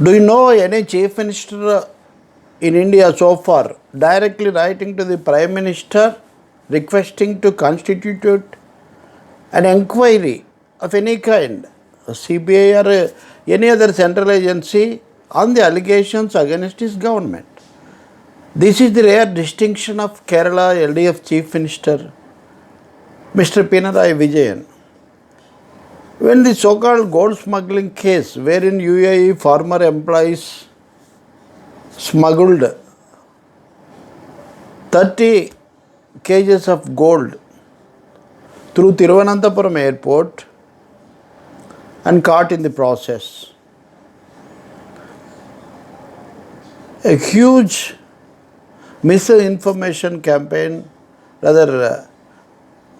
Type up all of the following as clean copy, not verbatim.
Do you know any chief minister in India so far directly writing to the Prime Minister requesting to constitute an inquiry of any kind, a CBI or any other central agency, on the allegations against his government? This is the rare distinction of Kerala LDF Chief Minister, Mr. Pinarayi Vijayan. When the so-called gold smuggling case, wherein UAE former employees smuggled 30 kgs of gold through Thiruvananthapuram airport and caught in the process. A huge misinformation campaign, rather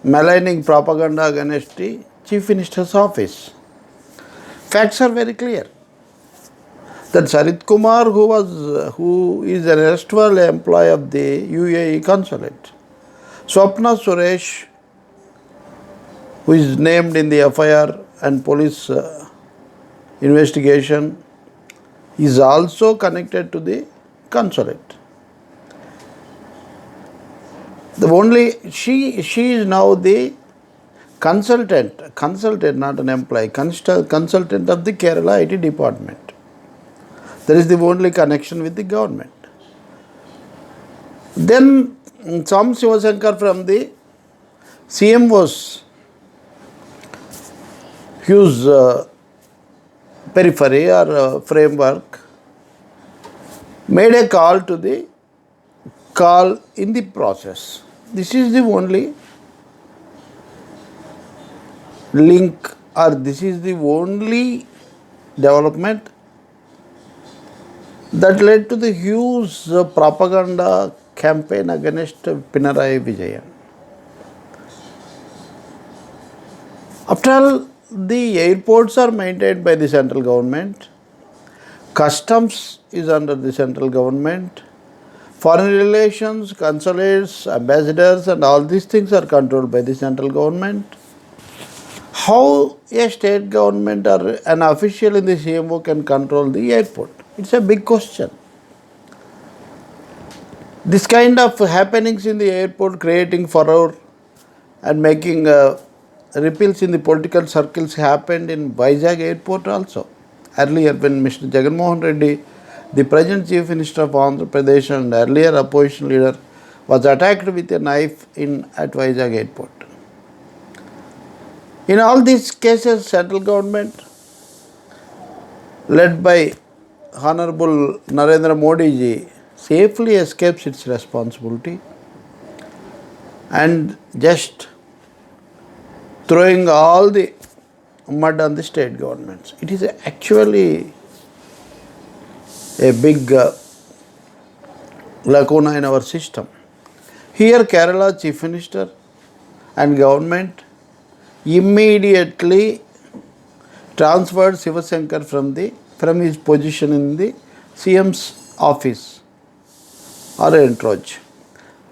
maligning propaganda against the Chief Minister's office. Facts are very clear. That Sarit Kumar, who is an erstwhile employee of the UAE consulate, Swapna Suresh, who is named in the FIR and police investigation, is also connected to the consulate. She is now the consultant, not an employee, consultant of the Kerala IT department. That is the only connection with the government. Then Sam Sivasankar from the CMO's huge periphery or framework made a call in the process. This is the only link, or this is the only development that led to the huge propaganda campaign against Pinarayi Vijayan. After all, the airports are maintained by the central government, customs is under the central government, foreign relations, consulates, ambassadors and all these things are controlled by the central government. How a state government or an official in the CMO can control the airport? It's a big question. This kind of happenings in the airport creating furore and making ripples in the political circles happened in Vizag airport also. Earlier when Mr. Jagan Mohan Reddy, the present Chief Minister of Andhra Pradesh and earlier opposition leader, was attacked with a knife at Vizag airport. In all these cases, central government led by Honorable Narendra Modi ji safely escapes its responsibility and just throwing all the mud on the state governments. It is actually a big lacuna in our system. Here Kerala Chief Minister and government immediately transferred Sivasankar from his position in the CM's office or entourage.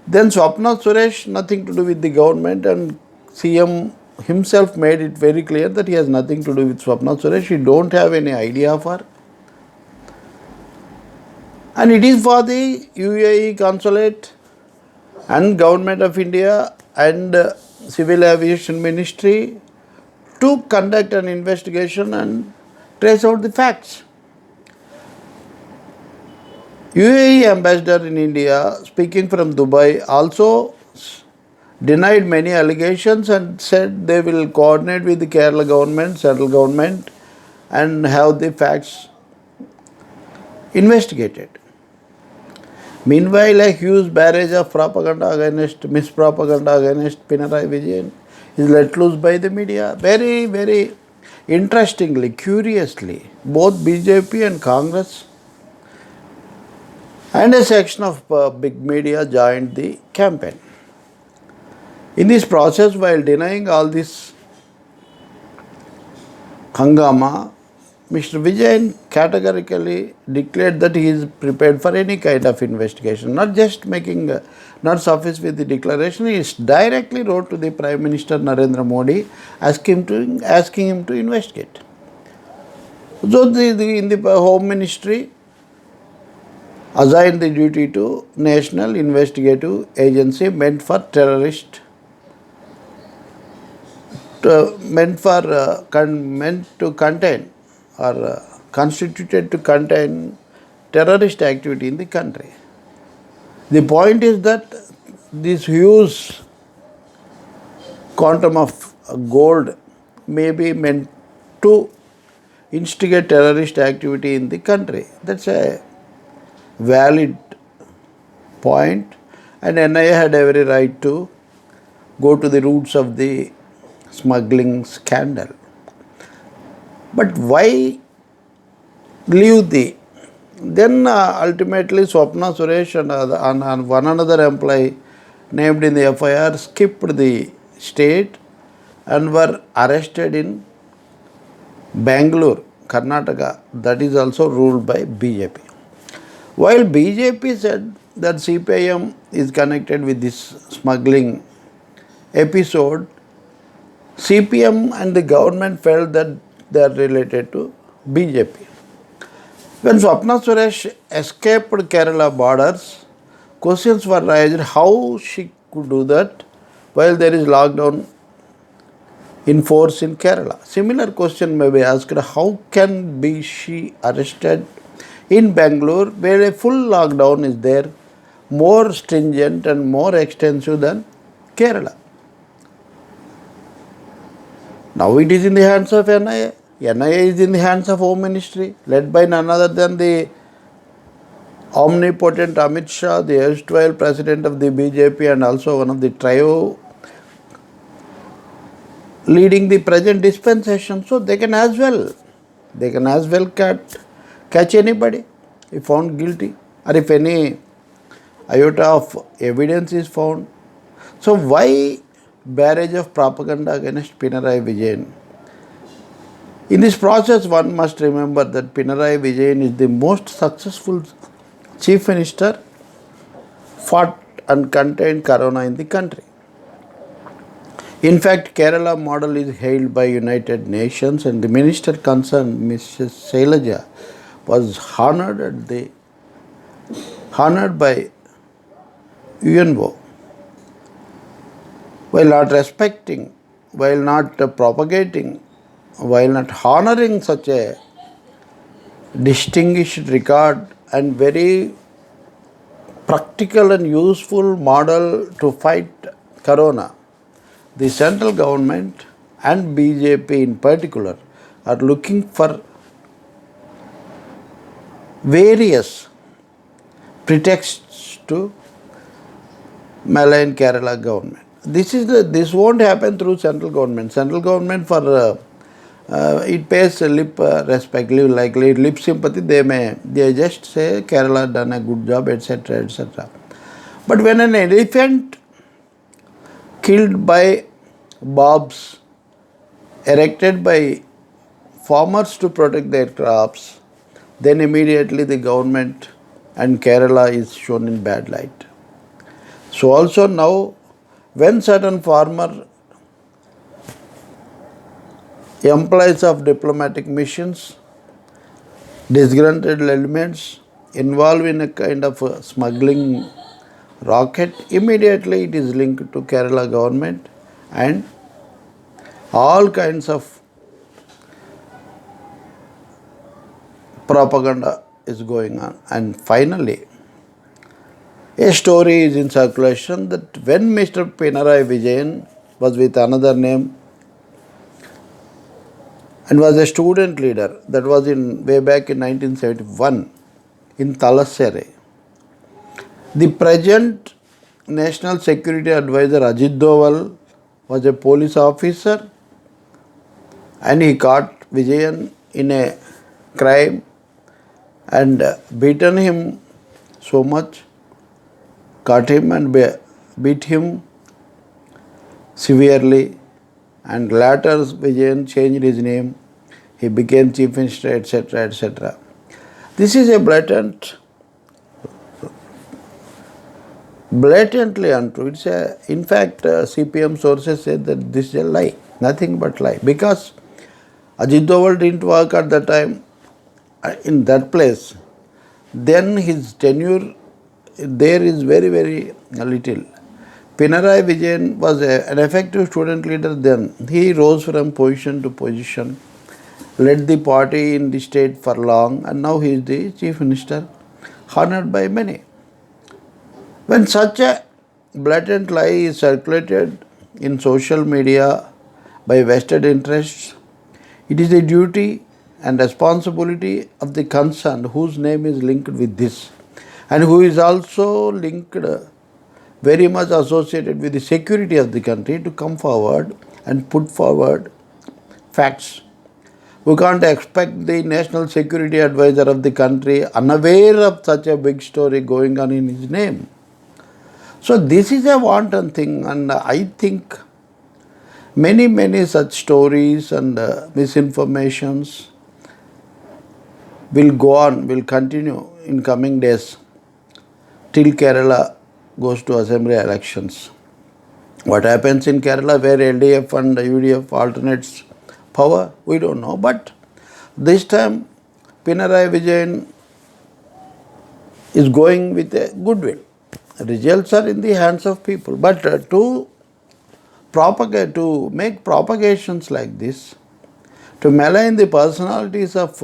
Then Swapna Suresh, nothing to do with the government, and CM himself made it very clear that he has nothing to do with Swapna Suresh. He don't have any idea of her. And it is for the UAE consulate and government of India and Civil Aviation Ministry to conduct an investigation and trace out the facts. UAE ambassador in India, speaking from Dubai, also denied many allegations and said they will coordinate with the Kerala government, central government, and have the facts investigated. Meanwhile, a huge barrage of mispropaganda against Pinarayi Vijayan is let loose by the media. Very, very interestingly, curiously, both BJP and Congress and a section of big media joined the campaign. In this process, while denying all this hangama, Mr. Vijayan categorically declared that he is prepared for any kind of investigation, not just making not suffice with the declaration, he directly wrote to the Prime Minister Narendra Modi asking him to investigate. So in the Home Ministry assigned the duty to National Investigative Agency meant for terrorist, meant to contain or constituted to contain terrorist activity in the country. The point is that this huge quantum of gold may be meant to instigate terrorist activity in the country. That's a valid point, and NIA had every right to go to the roots of the smuggling scandal. But why leave the then ultimately Swapna Suresh and one another employee named in the FIR skipped the state and were arrested in Bangalore, Karnataka, that is also ruled by BJP. While BJP said that CPIM is connected with this smuggling episode, CPM and the government felt that they are related to BJP. When Swapna Suresh escaped Kerala borders, questions were raised how she could do that while there is lockdown in force in Kerala. Similar question may be asked, how can be she arrested in Bangalore where a full lockdown is there, more stringent and more extensive than Kerala? Now it is in the hands of NIA. NIA is in the hands of Home Ministry, led by none other than the omnipotent Amit Shah, the erstwhile president of the BJP and also one of the trio leading the present dispensation. So they can as well catch anybody if found guilty or if any iota of evidence is found. So why barrage of propaganda against Pinarayi Vijayan? In this process, one must remember that Pinarayi Vijayan is the most successful chief minister fought and contained corona in the country. In fact, Kerala model is hailed by United Nations and the minister concerned, Mrs. Shailaja, was honored by UNO. While not respecting, while not propagating, while not honoring such a distinguished record and very practical and useful model to fight corona, the central government and BJP in particular are looking for various pretexts to malign Kerala government. This won't happen through central government. Central government it pays lip respect, like lip sympathy. They just say Kerala done a good job, etc., etc. But when an elephant killed by bobs erected by farmers to protect their crops, then immediately the government and Kerala is shown in bad light. So also now, when certain farmer employees of diplomatic missions, disgruntled elements involved in a kind of a smuggling racket, immediately it is linked to Kerala government and all kinds of propaganda is going on. And finally, a story is in circulation that when Mr. Pinarayi Vijayan was with another name and was a student leader, that was way back in 1971 in Talasere, the present National Security Advisor Ajit Doval was a police officer and he caught Vijayan in a crime and beaten him so much, caught him and beat him severely, and later Vijayan changed his name, he became chief minister, etc., etc. This is a blatantly untrue. In fact, CPM sources said that this is a lie, nothing but lie, because Ajit Doval didn't work at that time in that place, then his tenure there is very, very little. Pinarayi Vijayan was an effective student leader then. He rose from position to position, led the party in the state for long, and now he is the chief minister, honored by many. When such a blatant lie is circulated in social media by vested interests, it is the duty and responsibility of the concerned whose name is linked with this and who is also linked, very much associated with the security of the country, to come forward and put forward facts. We can't expect the national security advisor of the country unaware of such a big story going on in his name. So this is a wanton thing, and I think many such stories and misinformations will go on, will continue in coming days till Kerala goes to assembly elections. What happens in Kerala where LDF and UDF alternates power, we don't know. But this time Pinarayi Vijayan is going with a goodwill. Results are in the hands of people. But to make propagations like this, to malign the personalities of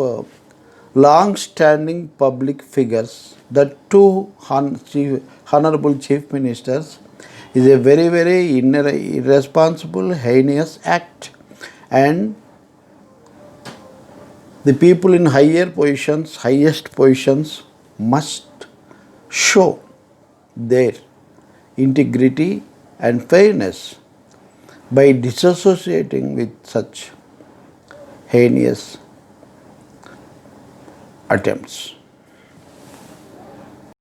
long-standing public figures, the two honorable chief ministers, is a very irresponsible, heinous act. And the people in highest positions must show their integrity and fairness by disassociating with such heinous attempts.